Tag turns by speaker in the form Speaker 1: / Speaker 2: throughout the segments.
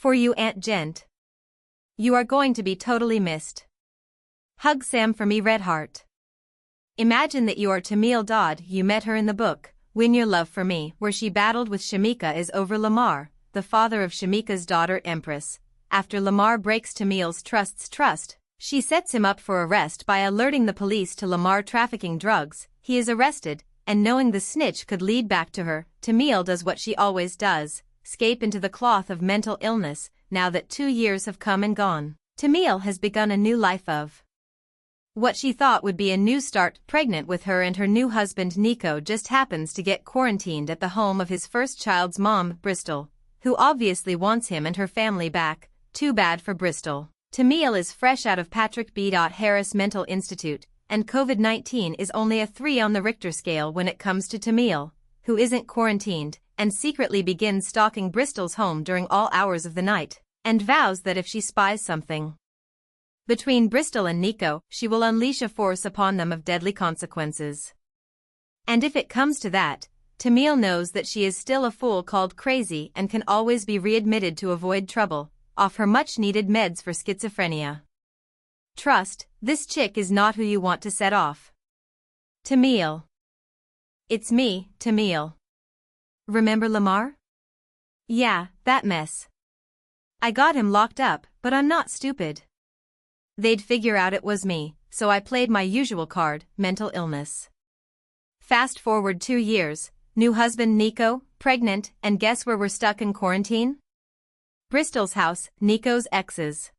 Speaker 1: For you, Aunt Gent. You are going to be totally missed. Hug Sam for me, Redheart. Imagine that you are Tameal Dodd. You met her in the book, Win Your Love for Me, where she battled with Shameka is over LaMarre, the father of Shameka's daughter Empress. After LaMarre breaks Tameal's trust, she sets him up for arrest by alerting the police to LaMarre trafficking drugs. He is arrested, and knowing the snitch could lead back to her, Tameal does what she always does, scape into the cloth of mental illness. Now that 2 years have come and gone, Tameal has begun a new life of what she thought would be a new start. Pregnant with her and her new husband Niko just happens to get quarantined at the home of his first child's mom, Bristol, who obviously wants him and her family back. Too bad for Bristol. Tameal is fresh out of Patrick B.Harris Mental Institute, and COVID-19 is only a 3 on the Richter scale when it comes to Tameal, who isn't quarantined, and secretly begins stalking Bristol's home during all hours of the night, and vows that if she spies something between Bristol and Niko, she will unleash a force upon them of deadly consequences. And if it comes to that, Tameal knows that she is still a fool called crazy and can always be readmitted to avoid trouble, off her much-needed meds for schizophrenia. Trust, this chick is not who you want to set off. Tameal. It's me, Tameal. Remember LaMarre? Yeah, that mess. I got him locked up, but I'm not stupid. They'd figure out it was me, so I played my usual card, mental illness. Fast forward 2 years, new husband Niko, pregnant, and guess where we're stuck in quarantine? Bristol's house, Niko's ex's.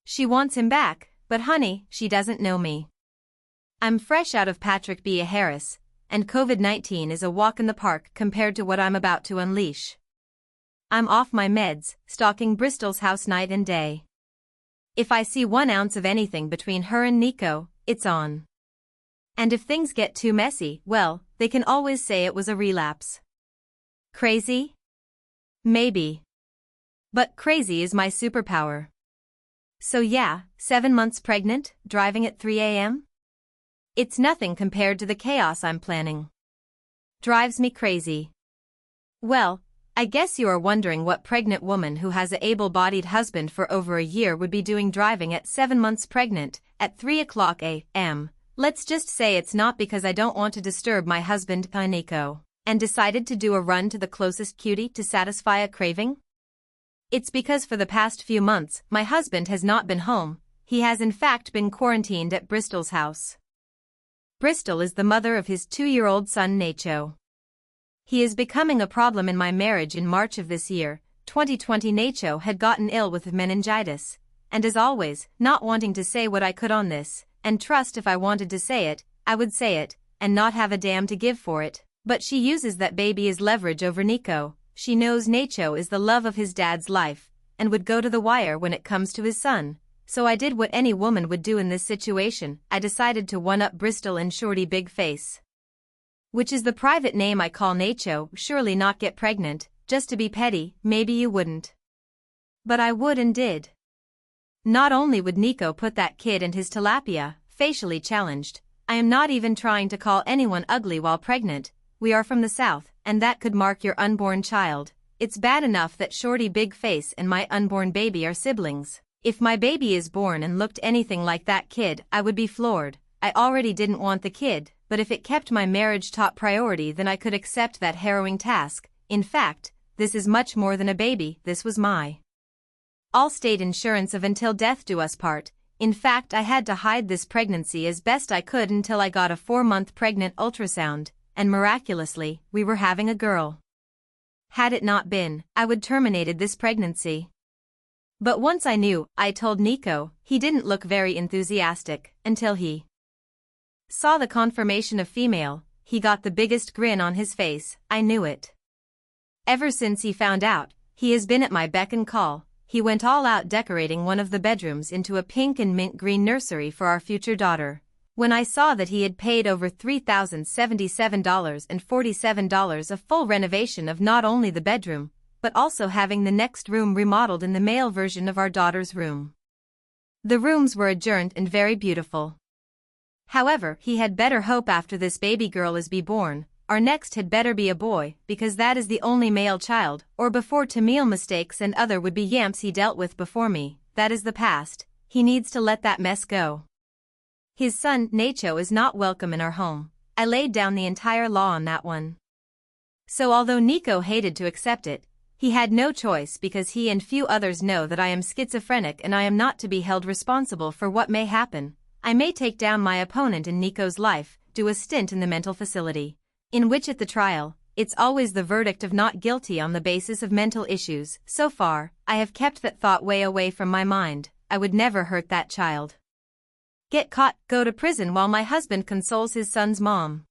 Speaker 1: She wants him back, but honey, she doesn't know me. I'm fresh out of Patrick B.Harris, and COVID-19 is a walk in the park compared to what I'm about to unleash. I'm off my meds, stalking Bristol's house night and day. If I see 1 ounce of anything between her and Niko, it's on. And if things get too messy, well, they can always say it was a relapse. Crazy? Maybe. But crazy is my superpower. So yeah, 7 months pregnant, driving at 3 a.m.? It's nothing compared to the chaos I'm planning. Drives me crazy. Well, I guess you are wondering what pregnant woman who has an able-bodied husband for over a year would be doing driving at 7 months pregnant, at 3 o'clock a.m. Let's just say it's not because I don't want to disturb my husband, Niko, and decided to do a run to the closest cutie to satisfy a craving. It's because for the past few months, my husband has not been home. He has in fact been quarantined at Bristol's house. Bristol is the mother of his 2-year-old son Niko. He is becoming a problem in my marriage. In March of this year, 2020, Niko had gotten ill with meningitis, and as always, not wanting to say what I could on this, and trust if I wanted to say it, I would say it, and not have a damn to give for it, but she uses that baby as leverage over Niko. She knows Niko is the love of his dad's life, and would go to the wire when it comes to his son, so I did what any woman would do in this situation. I decided to one-up Bristol and Shorty Big Face, which is the private name I call Niko. Surely not get pregnant, just to be petty. Maybe you wouldn't. But I would and did. Not only would Niko put that kid and his tilapia, facially challenged, I am not even trying to call anyone ugly while pregnant. We are from the South, and that could mark your unborn child. It's bad enough that Shorty Big Face and my unborn baby are siblings. If my baby is born and looked anything like that kid, I would be floored. I already didn't want the kid, but if it kept my marriage top priority, then I could accept that harrowing task. In fact, this is much more than a baby. This was my all-state insurance of until death do us part. In fact, I had to hide this pregnancy as best I could until I got a 4-month pregnant ultrasound, and miraculously, we were having a girl. Had it not been, I would terminated this pregnancy. But once I knew, I told Niko. He didn't look very enthusiastic, until he saw the confirmation of female. He got the biggest grin on his face. I knew it. Ever since he found out, he has been at my beck and call. He went all out decorating one of the bedrooms into a pink and mint green nursery for our future daughter. When I saw that he had paid over $3,077.47 a full renovation of not only the bedroom, but also having the next room remodeled in the male version of our daughter's room. The rooms were adjourned and very beautiful. However, he had better hope after this baby girl is born, our next had better be a boy, because that is the only male child, or before Tameal mistakes and other would-be yamps he dealt with before me, that is the past, he needs to let that mess go. His son, Niko, is not welcome in our home. I laid down the entire law on that one. So although Niko hated to accept it, he had no choice because he and few others know that I am schizophrenic and I am not to be held responsible for what may happen. I may take down my opponent in Niko's life, do a stint in the mental facility, in which at the trial, it's always the verdict of not guilty on the basis of mental issues. So far, I have kept that thought way away from my mind. I would never hurt that child. Get caught, go to prison while my husband consoles his son's mom.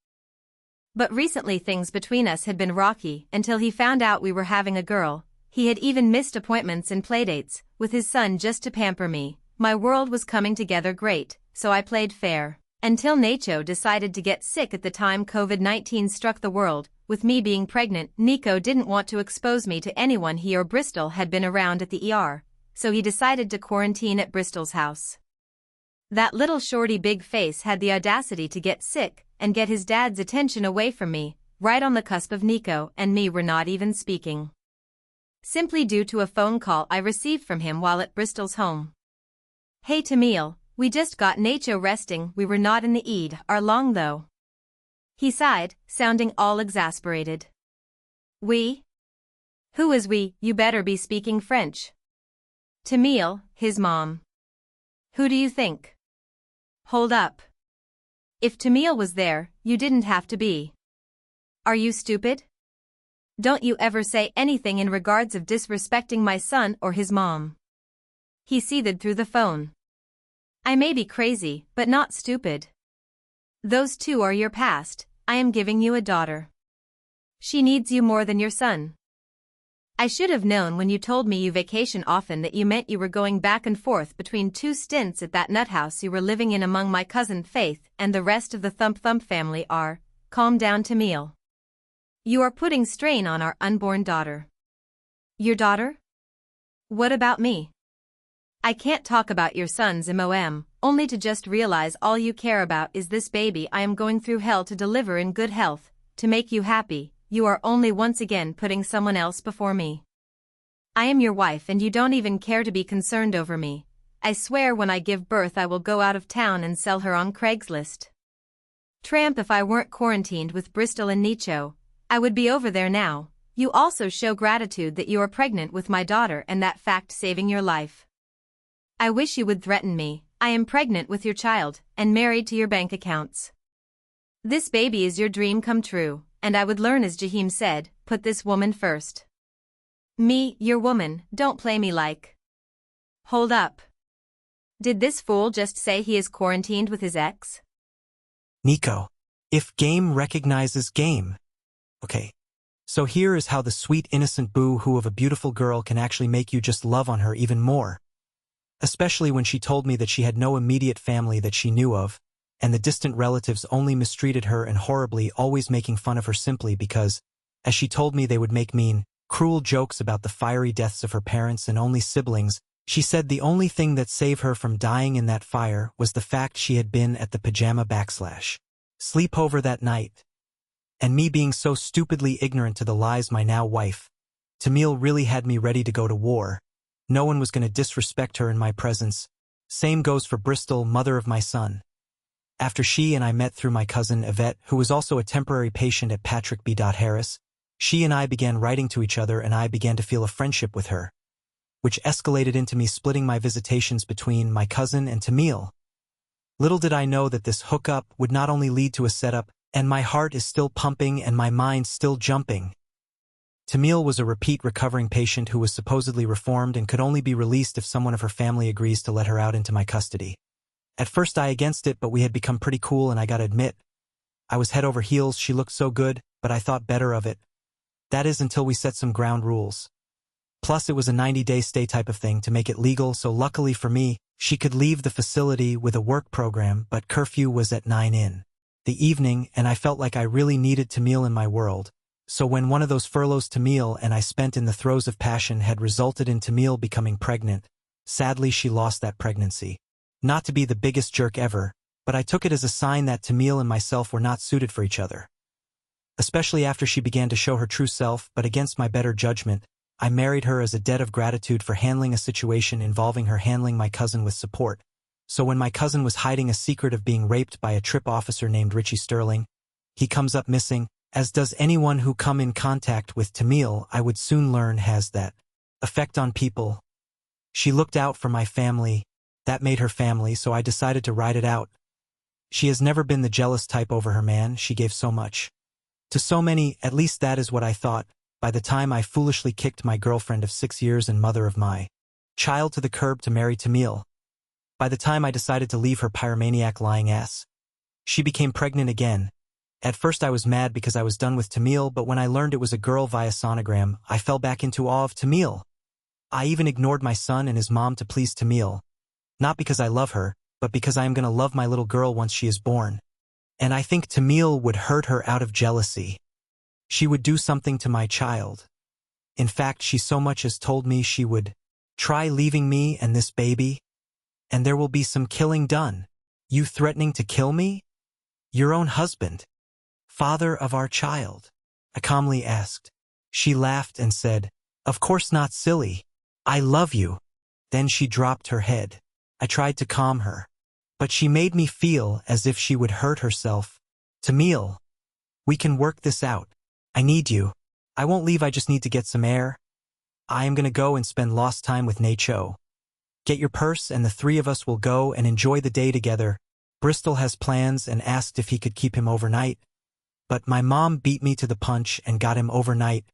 Speaker 1: But recently things between us had been rocky until he found out we were having a girl. He had even missed appointments and playdates with his son just to pamper me. My world was coming together great, so I played fair. Until Niko decided to get sick at the time COVID-19 struck the world. With me being pregnant, Niko didn't want to expose me to anyone he or Bristol had been around at the ER, so he decided to quarantine at Bristol's house. That little shorty big face had the audacity to get sick and get his dad's attention away from me, right on the cusp of Niko and me were not even speaking. Simply due to a phone call I received from him while at Bristol's home. Hey Tameal, we just got Niko resting, we were not in the ER long though. He sighed, sounding all exasperated. We? Who is we? You better be speaking French. Tameal, his mom. Who do you think? Hold up. If Tameal was there, you didn't have to be. Are you stupid? Don't you ever say anything in regards of disrespecting my son or his mom. He seethed through the phone. I may be crazy, but not stupid. Those two are your past. I am giving you a daughter. She needs you more than your son. I should have known when you told me you vacation often that you meant you were going back and forth between two stints at that nut house you were living in among my cousin Faith and the rest of the Thump Thump family are. Calm down Tameal. You are putting strain on our unborn daughter. Your daughter? What about me? I can't talk about your son's MOM, only to just realize all you care about is this baby I am going through hell to deliver in good health, to make you happy. You are only once again putting someone else before me. I am your wife and you don't even care to be concerned over me. I swear when I give birth I will go out of town and sell her on Craigslist. Tramp, if I weren't quarantined with Bristol and Niko, I would be over there now. You also show gratitude that you are pregnant with my daughter and that fact saving your life. I wish you would threaten me. I am pregnant with your child and married to your bank accounts. This baby is your dream come true. And I would learn, as Jahim said, put this woman first. Me, your woman, don't play me like. Hold up. Did this fool just say he is quarantined with his ex?
Speaker 2: Niko. If game recognizes game. Okay. So here is how the sweet innocent boo-hoo of a beautiful girl can actually make you just love on her even more. Especially when she told me that she had no immediate family that she knew of, and the distant relatives only mistreated her and horribly, always making fun of her simply because, as she told me, they would make mean, cruel jokes about the fiery deaths of her parents and only siblings. She said the only thing that saved her from dying in that fire was the fact she had been at the pajama sleepover that night. And me being so stupidly ignorant to the lies my now wife, Tameal, really had me ready to go to war. No one was going to disrespect her in my presence. Same goes for Bristol, mother of my son. After she and I met through my cousin Yvette, who was also a temporary patient at Patrick B.Harris, she and I began writing to each other and I began to feel a friendship with her, which escalated into me splitting my visitations between my cousin and Tameal. Little did I know that this hookup would not only lead to a setup, and my heart is still pumping and my mind still jumping. Tameal was a repeat recovering patient who was supposedly reformed and could only be released if someone of her family agrees to let her out into my custody. At first I against it, but we had become pretty cool and I gotta admit, I was head over heels. She looked so good, but I thought better of it. That is until we set some ground rules. Plus it was a 90-day stay type of thing to make it legal, so luckily for me, she could leave the facility with a work program, but curfew was at 9 in the evening and I felt like I really needed Tameal in my world. So when one of those furloughs Tameal and I spent in the throes of passion had resulted in Tameal becoming pregnant, sadly she lost that pregnancy. Not to be the biggest jerk ever, but I took it as a sign that Tameal and myself were not suited for each other. especially after she began to show her true self, but against my better judgment, I married her as a debt of gratitude for handling a situation involving her handling my cousin with support. So when my cousin was hiding a secret of being raped by a trip officer named Richie Sterling, he comes up missing, as does anyone who come in contact with Tameal, I would soon learn has that effect on people. She looked out for my family. That made her family, so I decided to ride it out. She has never been the jealous type over her man. She gave so much to so many, at least that is what I thought, by the time I foolishly kicked my girlfriend of 6 years and mother of my child to the curb to marry Tameal. By the time I decided to leave her pyromaniac lying ass, she became pregnant again. At first I was mad because I was done with Tameal, but when I learned it was a girl via sonogram, I fell back into awe of Tameal. I even ignored my son and his mom to please Tameal. Not because I love her, but because I am going to love my little girl once she is born. And I think Tameal would hurt her out of jealousy. She would do something to my child. In fact, she so much as told me she would try leaving me and this baby, and there will be some killing done. You threatening to kill me? Your own husband, father of our child? I calmly asked. She laughed and said, "Of course not, silly. I love you." Then she dropped her head. I tried to calm her, but she made me feel as if she would hurt herself. "Tameal, we can work this out. I need you. I won't leave, I just need to get some air. I am going to go and spend lost time with Nacho. Get your purse and the three of us will go and enjoy the day together. Bristol has plans and asked if he could keep him overnight. But my mom beat me to the punch and got him overnight.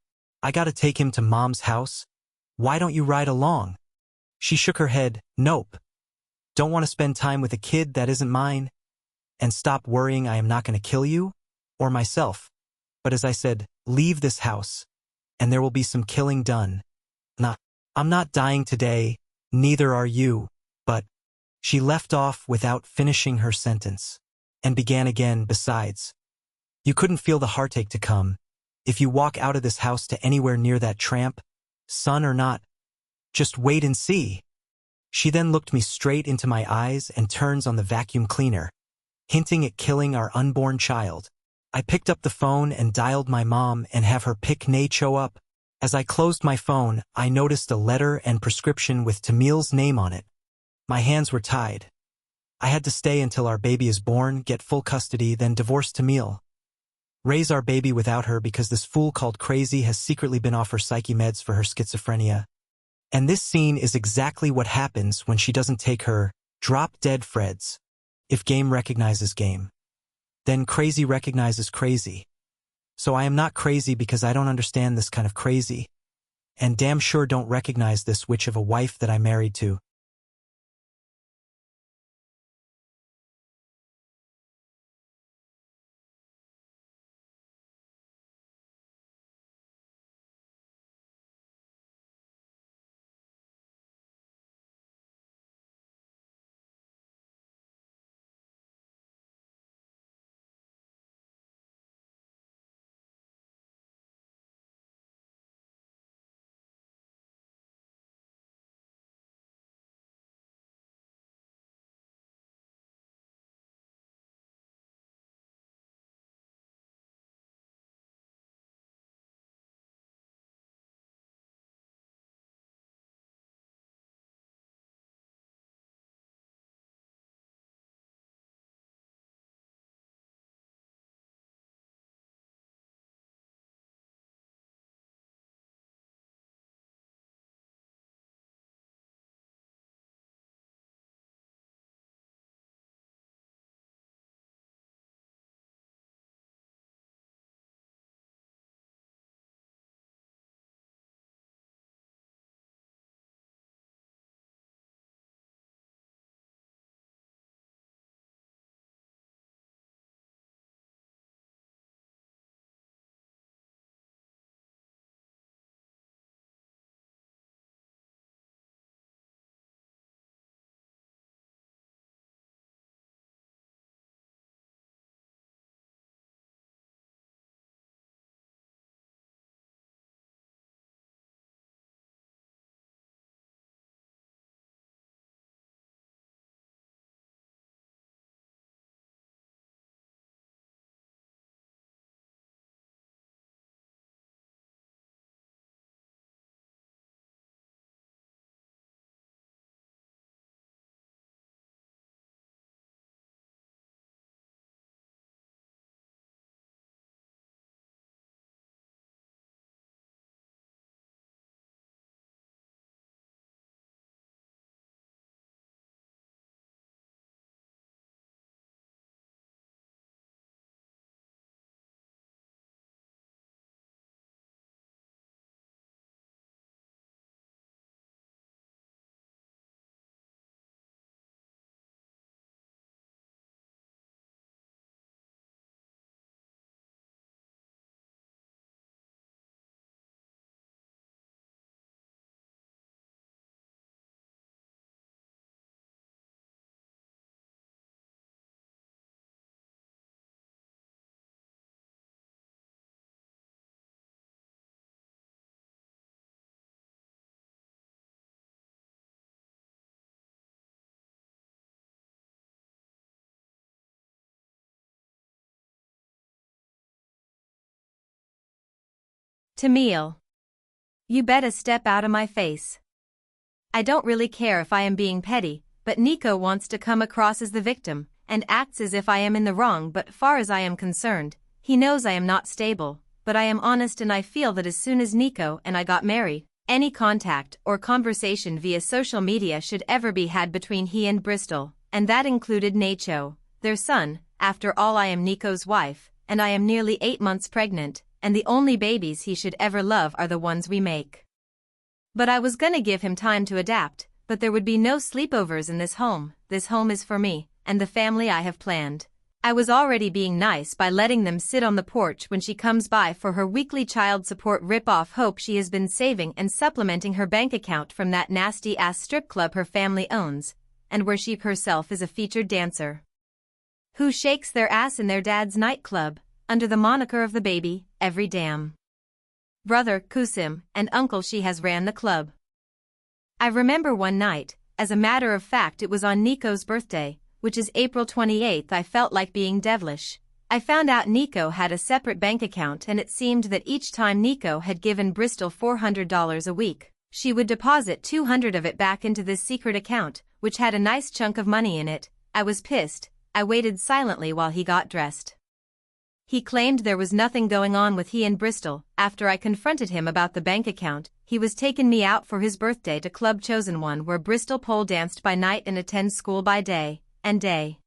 Speaker 2: I gotta take him to Mom's house. Why don't you ride along?" She shook her head. "Nope. Don't want to spend time with a kid that isn't mine. And stop worrying, I am not going to kill you or myself. But as I said, leave this house, and there will be some killing done. Nah, I'm not dying today, neither are you." But she left off without finishing her sentence, and began again. "Besides, you couldn't feel the heartache to come. If you walk out of this house to anywhere near that tramp, son or not, just wait and see." She then looked me straight into my eyes and turns on the vacuum cleaner, hinting at killing our unborn child. I picked up the phone and dialed my mom and have her pick Nacho up. As I closed my phone, I noticed a letter and prescription with Tameal's name on it. My hands were tied. I had to stay until our baby is born, get full custody, then divorce Tameal. Raise our baby without her because this fool called Crazy has secretly been off her psyche meds for her schizophrenia. And this scene is exactly what happens when she doesn't take her drop-dead Freds. If game recognizes game, then Crazy recognizes Crazy. So I am not crazy because I don't understand this kind of crazy, and damn sure don't recognize this witch of a wife that I married to.
Speaker 1: Tameal. You better step out of my face. I don't really care if I am being petty, but Niko wants to come across as the victim, and acts as if I am in the wrong, but far as I am concerned, he knows I am not stable, but I am honest and I feel that as soon as Niko and I got married, any contact or conversation via social media should ever be had between he and Bristol, and that included Niko, their son. After all, I am Niko's wife, and I am nearly 8 months pregnant, and the only babies he should ever love are the ones we make. But I was gonna give him time to adapt, but there would be no sleepovers in this home is for me, and the family I have planned. I was already being nice by letting them sit on the porch when she comes by for her weekly child support rip-off. Hope she has been saving and supplementing her bank account from that nasty-ass strip club her family owns, and where she herself is a featured dancer. Who shakes their ass in their dad's nightclub, under the moniker of the baby, every damn brother, Kusim, and uncle she has ran the club. I remember one night, as a matter of fact it was on Niko's birthday, which is April 28th. I felt like being devilish. I found out Niko had a separate bank account, and it seemed that each time Niko had given Bristol $400 a week, she would deposit $200 of it back into this secret account, which had a nice chunk of money in it. I was pissed. I waited silently while he got dressed. He claimed there was nothing going on with he and Bristol. After I confronted him about the bank account, he was taking me out for his birthday to Club Chosen One, where Bristol pole danced by night and attends school by day, and day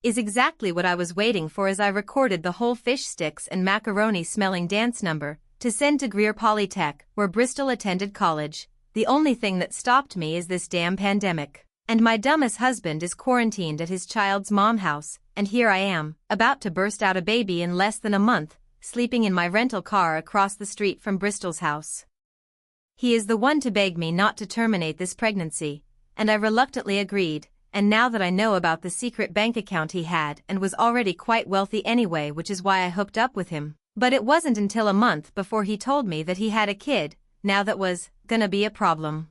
Speaker 1: is exactly what I was waiting for as I recorded the whole fish sticks and macaroni smelling dance number to send to Greer Polytech, where Bristol attended college. The only thing that stopped me is this damn pandemic, and my dumbass husband is quarantined at his child's mom house, and here I am, about to burst out a baby in less than a month, sleeping in my rental car across the street from Bristol's house. He is the one to beg me not to terminate this pregnancy, and I reluctantly agreed, and now that I know about the secret bank account he had and was already quite wealthy anyway, which is why I hooked up with him, but it wasn't until a month before he told me that he had a kid. Now that was gonna be a problem.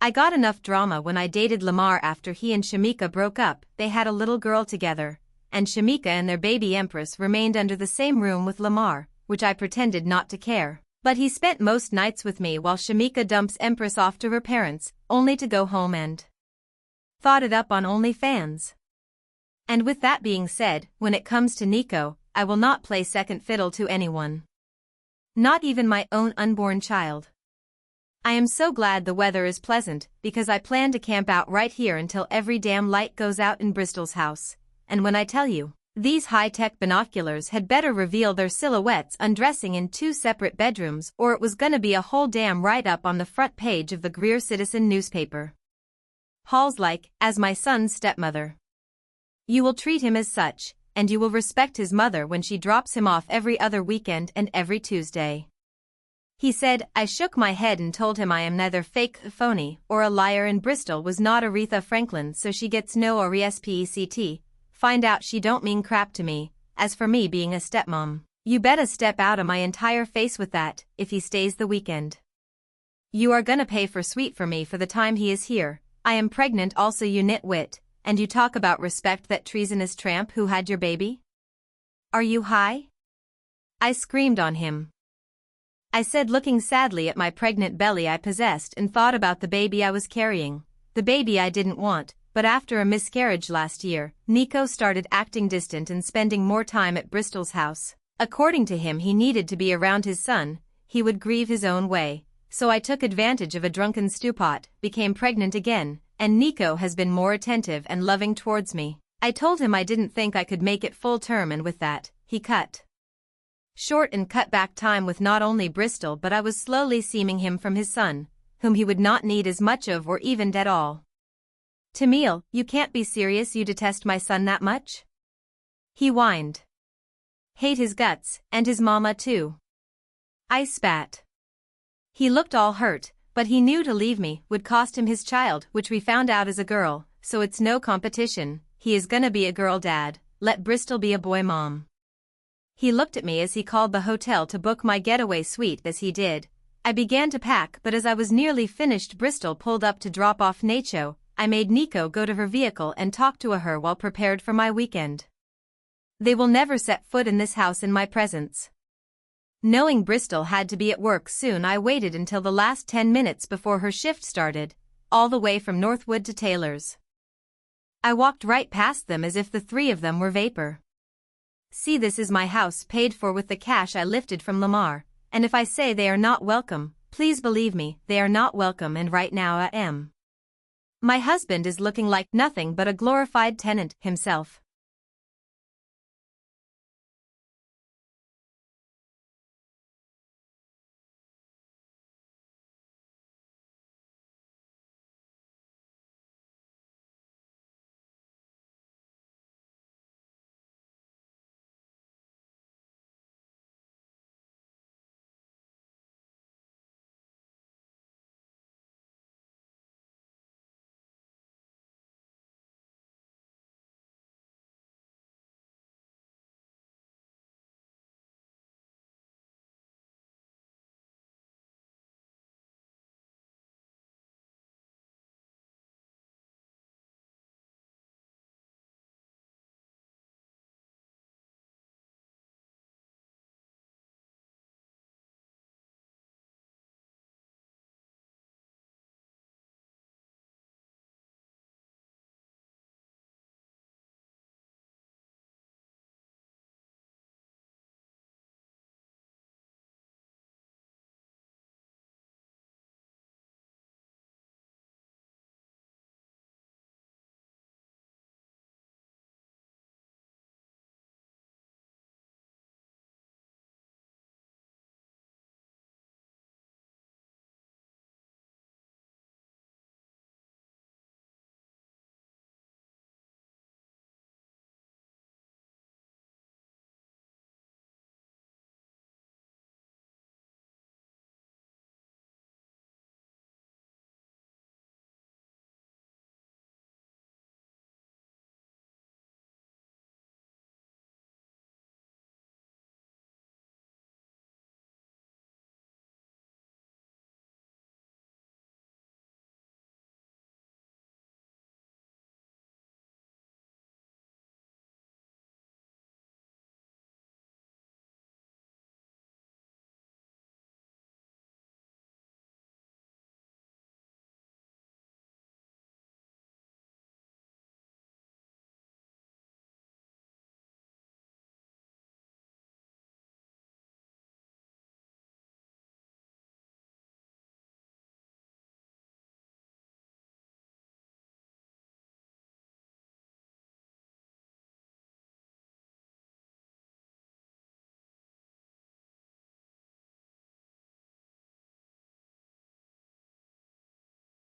Speaker 1: I got enough drama when I dated LaMarre after he and Shameka broke up. They had a little girl together, and Shameka and their baby Empress remained under the same room with LaMarre, which I pretended not to care. But he spent most nights with me while Shameka dumps Empress off to her parents, only to go home and thought it up on OnlyFans. And with that being said, when it comes to Niko, I will not play second fiddle to anyone. Not even my own unborn child. I am so glad the weather is pleasant, because I plan to camp out right here until every damn light goes out in Bristol's house. And when I tell you, these high-tech binoculars had better reveal their silhouettes undressing in 2 separate bedrooms, or it was gonna be a whole damn write-up on the front page of the Greer Citizen newspaper. Hall's like, as my son's stepmother. You will treat him as such, and you will respect his mother when she drops him off every other weekend and every Tuesday. He said. I shook my head and told him I am neither fake, phony, or a liar, and Bristol was not Aretha Franklin, so she gets no respect. Find out she don't mean crap to me. As for me being a stepmom, you better step out of my entire face with that, if he stays the weekend. You are gonna pay for sweet for me for the time he is here. I am pregnant also, you nitwit, and you talk about respect, that treasonous tramp who had your baby? Are you high? I screamed on him. I said, looking sadly at my pregnant belly I possessed, and thought about the baby I was carrying. The baby I didn't want, but after a miscarriage last year, Niko started acting distant and spending more time at Bristol's house. According to him, he needed to be around his son. He would grieve his own way. So I took advantage of a drunken stewpot, became pregnant again, and Niko has been more attentive and loving towards me. I told him I didn't think I could make it full term, and with that, he cut short and cut back time with not only Bristol, but I was slowly seaming him from his son, whom he would not need as much of or even at all. Tameal, you can't be serious, you detest my son that much? He whined. Hate his guts, and his mama too. I spat. He looked all hurt, but he knew to leave me would cost him his child, which we found out is a girl, so it's no competition. He is gonna be a girl dad, let Bristol be a boy mom. He looked at me as he called the hotel to book my getaway suite. As he did, I began to pack, but as I was nearly finished, Bristol pulled up to drop off Niko. I made Niko go to her vehicle and talk to her while prepared for my weekend. They will never set foot in this house in my presence. Knowing Bristol had to be at work soon, I waited until the last 10 minutes before her shift started, all the way from Northwood to Taylor's. I walked right past them as if the three of them were vapor. See, this is my house, paid for with the cash I lifted from LaMarre, and if I say they are not welcome, please believe me, they are not welcome, and right now I am. My husband is looking like nothing but a glorified tenant himself.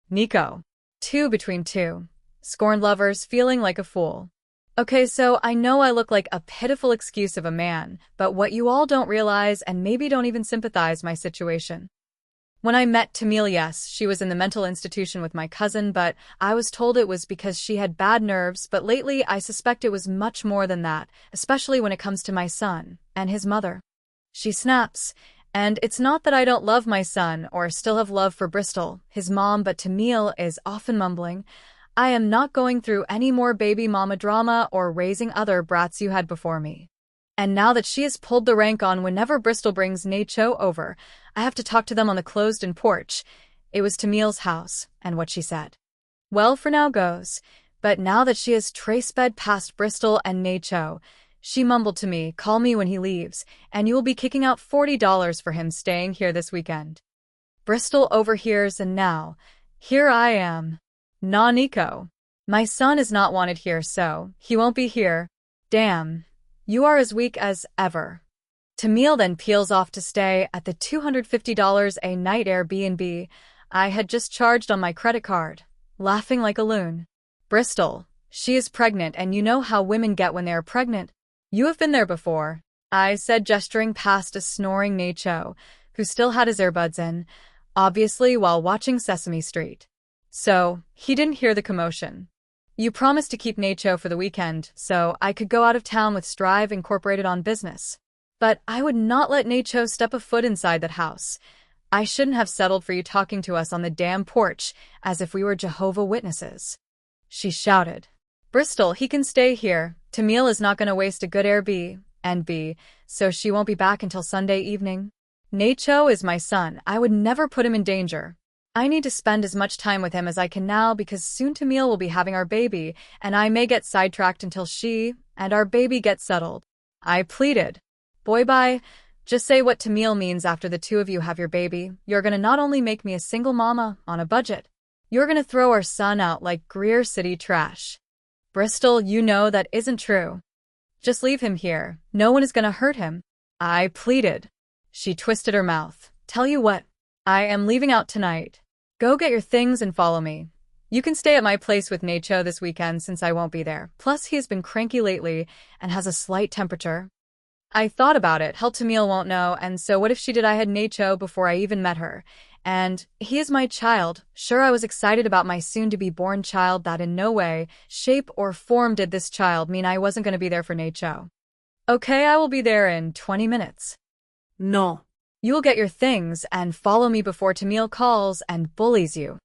Speaker 3: Niko. 2 between 2. Scorned lovers feeling like a fool. Okay, so I know I look like a pitiful excuse of a man, but what you all don't realize and maybe don't even sympathize my situation. When I met Tameal, yes, she was in the mental institution with my cousin, but I was told it was because she had bad nerves, but lately I suspect it was much more than that, especially when it comes to my son and his mother. She snaps. And it's not that I don't love my son or still have love for Bristol, his mom, but Tameal is often mumbling, I am not going through any more baby mama drama or raising other brats you had before me. And now that she has pulled the rank on whenever Bristol brings Niko over, I have to talk to them on the closed-in porch. It was Tameal's house, and what she said. Well, for now goes, but now that she has trace-sped past Bristol and Niko, she mumbled to me, call me when he leaves, and you will be kicking out $40 for him staying here this weekend. Bristol overhears, and now, here I am. Nah, Niko. My son is not wanted here, so he won't be here. Damn. You are as weak as ever. Tameal then peels off to stay at the $250 a night Airbnb I had just charged on my credit card, laughing like a loon. Bristol, she is pregnant, and you know how women get when they are pregnant. You have been there before, I said, gesturing past a snoring Niko, who still had his earbuds in, obviously while watching Sesame Street. So, he didn't hear the commotion. You promised to keep Niko for the weekend, so I could go out of town with Strive Incorporated on business. But I would not let Niko step a foot inside that house. I shouldn't have settled for you talking to us on the damn porch, as if we were Jehovah's Witnesses. She shouted. Bristol, he can stay here. Tameal is not going to waste a good Airbnb. And B, so she won't be back until Sunday evening. Niko is my son. I would never put him in danger. I need to spend as much time with him as I can now because soon Tameal will be having our baby, and I may get sidetracked until she and our baby get settled. I pleaded. Boy, bye. Just say what Tameal means after the two of you have your baby. You're gonna not only make me a single mama on a budget, you're gonna throw our son out like Greer City trash. Bristol, you know that isn't true. Just leave him here. No one is gonna hurt him. I pleaded. She twisted her mouth. Tell you what, I am leaving out tonight. Go get your things and follow me. You can stay at my place with Niko this weekend since I won't be there. Plus, he has been cranky lately and has a slight temperature. I thought about it. Hell, Tameal won't know, and so what if she did? I had Niko before I even met her. And he is my child. Sure, I was excited about my soon-to-be-born child. That in no way, shape, or form did this child mean I wasn't going to be there for Niko. Okay, I will be there in 20 minutes.
Speaker 4: No.
Speaker 3: You will get your things and follow me before Tameal calls and bullies you.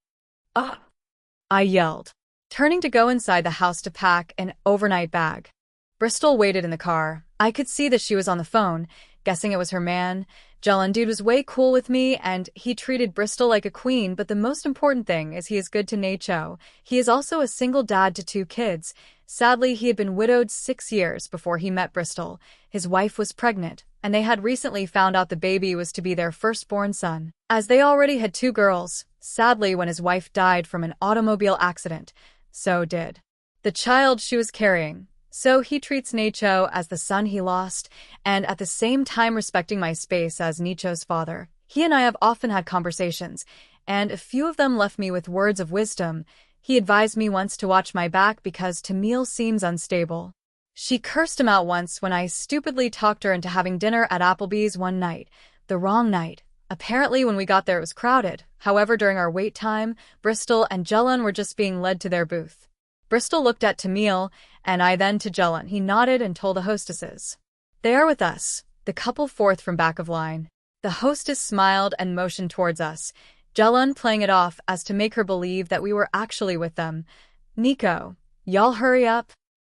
Speaker 3: I yelled, turning to go inside the house to pack an overnight bag. Bristol waited in the car. I could see that she was on the phone, guessing it was her man. Dude was way cool with me, and he treated Bristol like a queen, but the most important thing is he is good to Niko. He is also a single dad to 2 kids. Sadly, he had been widowed 6 years before he met Bristol. His wife was pregnant, and they had recently found out the baby was to be their firstborn son, as they already had 2 girls. Sadly, when his wife died from an automobile accident, so did the child she was carrying. So he treats Niko as the son he lost, and at the same time respecting my space as Niko's father. He and I have often had conversations, and a few of them left me with words of wisdom. He advised me once to watch my back because Tameal seems unstable. She cursed him out once when I stupidly talked her into having dinner at Applebee's one night. The wrong night. Apparently when we got there it was crowded. However, during our wait time, Bristol and Jellin were just being led to their booth. Bristol looked at Tameal, and I then to Jellin. He nodded and told the hostesses. They are with us, the couple fourth from back of line. The hostess smiled and motioned towards us, Jellin playing it off as to make her believe that we were actually with them. Niko, y'all hurry up.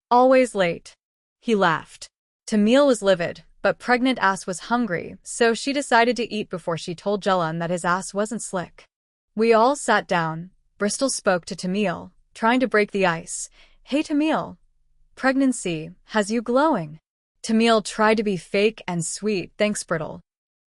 Speaker 3: Always late. He laughed. Tameal was livid, but pregnant ass was hungry, so she decided to eat before she told Jellin that his ass wasn't slick. We all sat down. Bristol spoke to Tameal, trying to break the ice. Hey Tameal, pregnancy has you glowing. Tameal tried to be fake and sweet. Thanks, Bristol.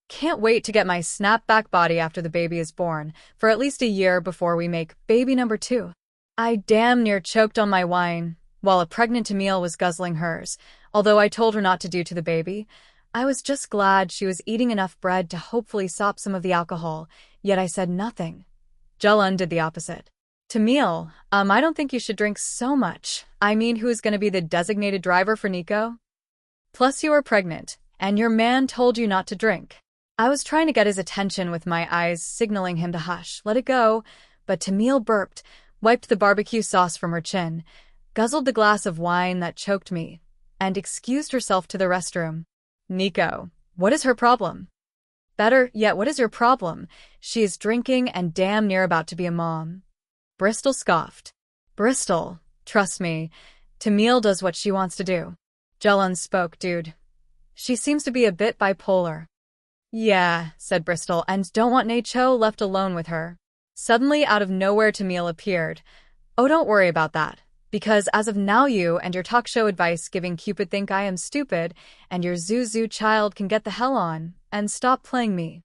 Speaker 3: Can't wait to get my snapback body after the baby is born, for at least a year before we make baby number 2. I damn near choked on my wine, while a pregnant Tameal was guzzling hers, although I told her not to do to the baby. I was just glad she was eating enough bread to hopefully sop some of the alcohol, yet I said nothing. Jellin did the opposite. Tameal, I don't think you should drink so much. I mean, who's going to be the designated driver for Niko? Plus you are pregnant, and your man told you not to drink. I was trying to get his attention with my eyes, signaling him to hush, let it go, but Tameal burped, wiped the barbecue sauce from her chin, guzzled the glass of wine that choked me, and excused herself to the restroom. Niko, what is her problem? Better yet, what is your problem? She is drinking and damn near about to be a mom. Bristol scoffed. Bristol, trust me, Tameal does what she wants to do. Jellin spoke, dude. She seems to be a bit bipolar. Yeah, said Bristol, and don't want Niko left alone with her. Suddenly, out of nowhere, Tameal appeared. Oh, don't worry about that, because as of now you and your talk show advice giving Cupid think I am stupid, and your Zuzu child can get the hell on, and stop playing me.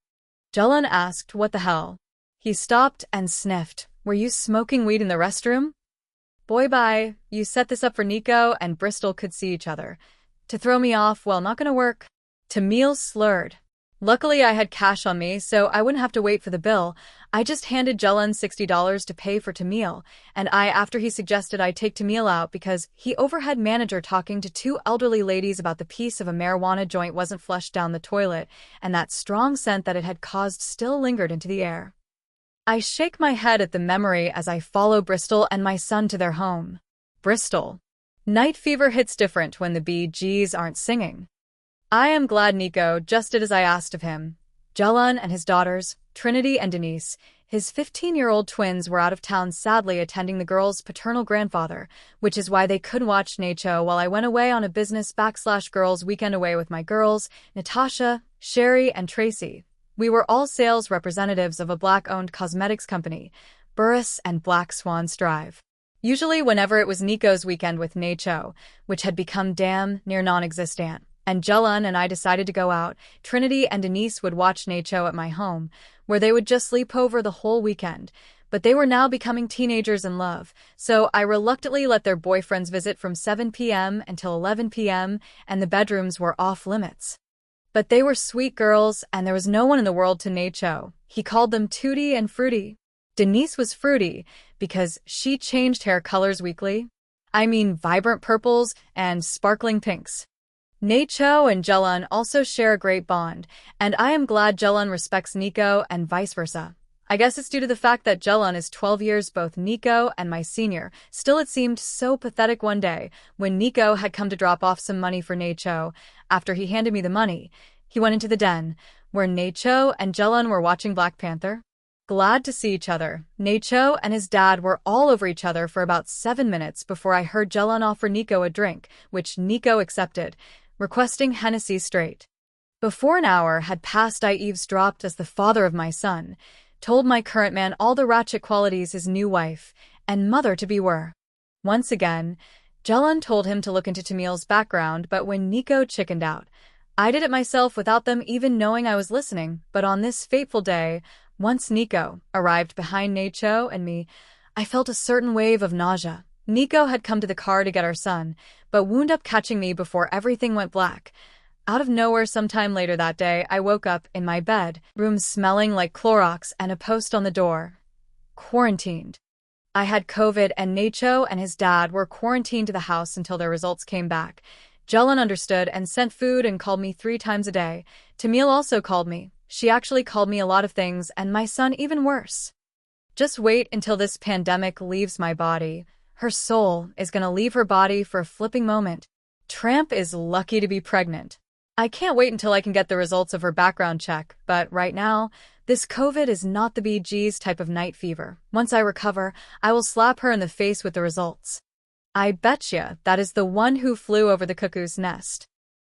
Speaker 3: Jellin asked, what the hell? He stopped and sniffed. Were you smoking weed in the restroom? Boy, bye, you set this up for Niko and Bristol could see each other. To throw me off, well, not gonna work. Tameal slurred. Luckily, I had cash on me, so I wouldn't have to wait for the bill. I just handed Jellin $60 to pay for Tameal, and after he suggested I take Tameal out because he overheard manager talking to 2 elderly ladies about the piece of a marijuana joint wasn't flushed down the toilet, and that strong scent that it had caused still lingered into the air. I shake my head at the memory as I follow Bristol and my son to their home. Bristol. Night fever hits different when the BGs aren't singing. I am glad Niko just did as I asked of him. Jellin and his daughters, Trinity and Denise, His 15-year-old twins were out of town sadly attending the girls' paternal grandfather, which is why they couldn't watch Niko while I went away on a business/girls weekend away with my girls, Natasha, Sherry, and Tracy. We were all sales representatives of a black-owned cosmetics company, Burris and Black Swan's Drive. Usually whenever it was Niko's weekend with Niko, which had become damn near non-existent, and Jelan and I decided to go out, Trinity and Denise would watch Niko at my home, where they would just sleep over the whole weekend. But they were now becoming teenagers in love, so I reluctantly let their boyfriends visit from 7 p.m. until 11 p.m., and the bedrooms were off limits. But they were sweet girls, and there was no one in the world to Niko. He called them Tootie and Fruity. Denise was fruity because she changed hair colors weekly. I mean vibrant purples and sparkling pinks. Niko and Jelan also share a great bond, and I am glad Jelan respects Niko and vice versa. I guess it's due to the fact that Jelan is 12 years both Niko and my senior. Still, it seemed so pathetic one day when Niko had come to drop off some money for Niko. After he handed me the money, he went into the den, where Niko and Jelan were watching Black Panther. Glad to see each other, Niko and his dad were all over each other for about 7 minutes before I heard Jelan offer Niko a drink, which Niko accepted, requesting Hennessy straight. Before an hour had passed, I eavesdropped as the father of my son told my current man all the ratchet qualities his new wife and mother-to-be were. Once again, Jelan told him to look into Tameal's background, but when Niko chickened out, I did it myself without them even knowing I was listening. But on this fateful day, once Niko arrived behind Niko and me, I felt a certain wave of nausea. Niko had come to the car to get our son, but wound up catching me before everything went black. Out of nowhere sometime later that day, I woke up in my bed, room smelling like Clorox and a post on the door. Quarantined. I had COVID and Niko and his dad were quarantined to the house until their results came back. Jelan understood and sent food and called me 3 times a day. Tameal also called me. She actually called me a lot of things, and my son even worse. Just wait until this pandemic leaves my body. Her soul is gonna leave her body for a flipping moment. Tramp is lucky to be pregnant. I can't wait until I can get the results of her background check, but right now, this COVID is not the BG's type of night fever. Once I recover, I will slap her in the face with the results. I betcha that is the one who flew over the cuckoo's nest.